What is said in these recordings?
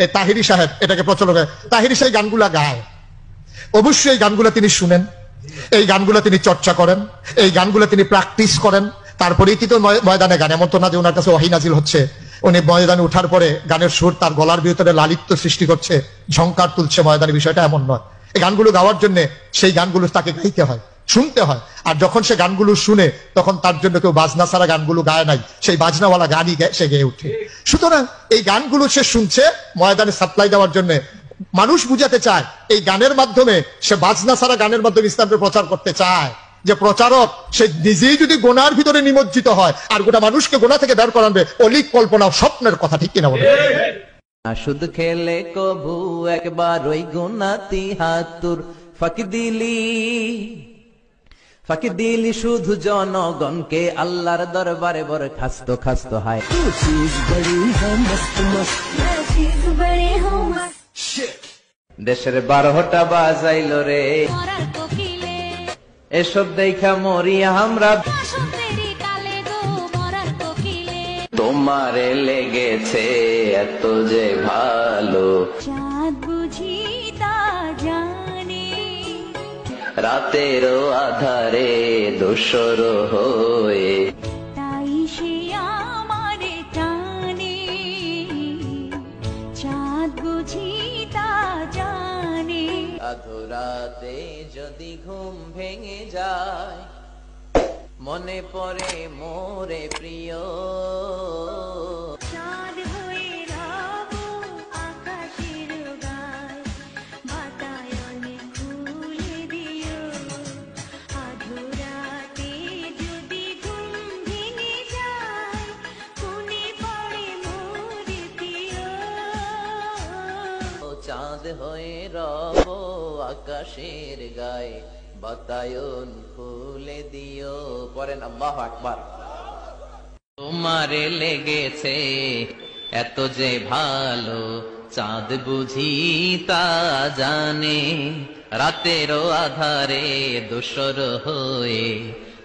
এই তাহিরি সাহেব এটাকে প্রচলন করে। তাহিরি সাহেব গানগুলা গায়, অবশ্যই এই গানগুলা তিনি শুনেন, এই গানগুলা তিনি চর্চা করেন, এই গানগুলা তিনি প্র্যাকটিস করেন, তারপরেই তো ময়দানে গান। এমন তো না যে ওনার কাছে ওহী নাজিল হচ্ছে, উনি ময়দানে ওঠার পরে গানের সুর তার গলার ভিতরে লালিত্য সৃষ্টি করছে, ঝংকার তুলছে ময়দানে, বিষয়টা এমন নয়। এই গানগুলো গাওয়ার জন্য সেই গানগুলো তাকে গাইতে হয়, শুনতে হয়। আর যখন সে গানগুলো শুনে তখন তার জন্য কেউ বাজনা ছাড়া গানগুলো গায় নাই, সেই বাজনাওয়ালা গানই সে গেয়ে উঠে। সুতরাং এই গানগুলো সে শুনছে ময়দানে সাপ্লাই দেওয়ার জন্য। মানুষ বুঝাতে চায় এই গানের মাধ্যমে, সে বাজনা ছাড়া গানের মাধ্যমে ইসলামের প্রচার করতে চায়, যে প্রচারক সে নিজেই যদি গোনার ভিতরে নিমজ্জিত হয় আর গোটা মানুষকে গোনা থেকে বের করাবে, অলিক কল্পনা স্বপ্নের কথা, ঠিক কিনা বলে? শুধু খেলে কবু একবার ওই গুনাতি হাতুর ফাঁকি দিলি শুধু জনগণকে আল্লাহর দরবারে বড় খাস্ত খাস্ত হায়। দেশের 12টা বাজাইল রে, এসব দেখা মরি আমরা, তোমারে লেগেছে এত যে ভালো, রাতেরও আধারে দোসর হয়ে, তাই সে আমারে টানে, চাঁদ বুঝি তা জানে। আধরাতে যদি ঘুম ভেঙে যায়, মনে পড়ে মোরে প্রিয়, চাঁদ হয়ে রব আকাশের গায়, বাতায়নে খুলে দিও। আধরাতে যদি ঘুম ভেঙে যায়, মনে পড়ে মোরে প্রিয়। চাঁদ হয়ে রব আকাশের গায়ে, বাতায়ন খুলে দিও। পরেন আল্লাহু আকবার। তোমারে লেগেছে এত যে ভালো, চাঁদ বুঝি তা জানে, রাতেরও আধারে দোসর হয়ে,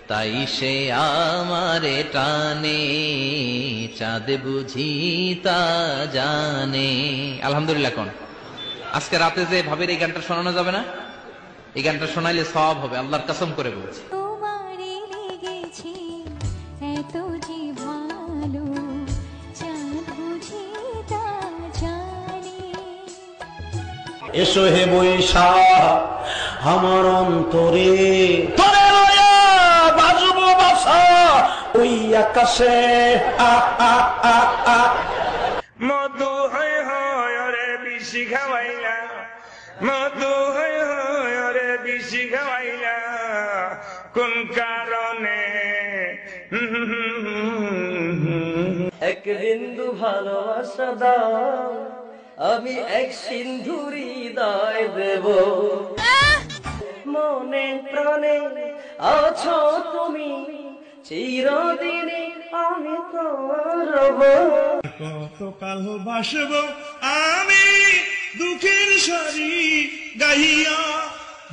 তাই সে আমারে টানে, চাঁদ বুঝি তা জানে। আলহামদুলিল্লাহ। কোন আজকে রাতে যে ভাবের এই গানটা শোনানো যাবে না? এই গানটা শোনাইলে সওয়াব হবে, আল্লাহর কসম করে বলছি। তোমারে লেগেছে এত যে ভালো, চাঁদ বুঝি তা জানে। এসো হে বৈশাখ আমার অন্তরে, তোরে লয়া বাজবো বাসা ওই আকাশে। মধু হয় হয় রে বিশি খাওয়াইলা, মধু হয় হয় রে বিশি খাওয়াইলা, কোন কারণে? এক বিন্দু ভালোবাসা দাও, আমি এক সিন্ধুরি হৃদয় দেব, মনে প্রাণে আছো তুমি, চিরদিনে আমি তোমার রব। কতকাল বাসব আমি দুঃখের সারি গাহিয়া,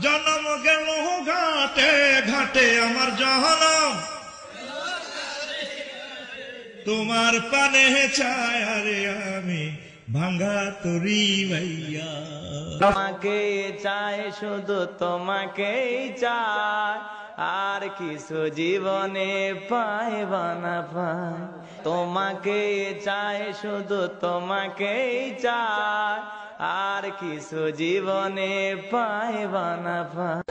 জন্ম গেল ঘাটে ঘাটে আমার জহনম, তোমার পানে চায় আরে আমি ভাঙ্গা তরি ভাইয়া। তোমাকে চাই শুধু তোমাকেই চাই, আর কিছু জীবনে পাইবা না পাই। তোমাকে চাই শুধু তোমাকেই চাই, আর কিছু জীবনে পাইবা না পাই।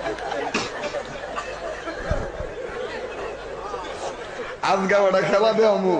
আজকে ওটা খেলা দে আমু।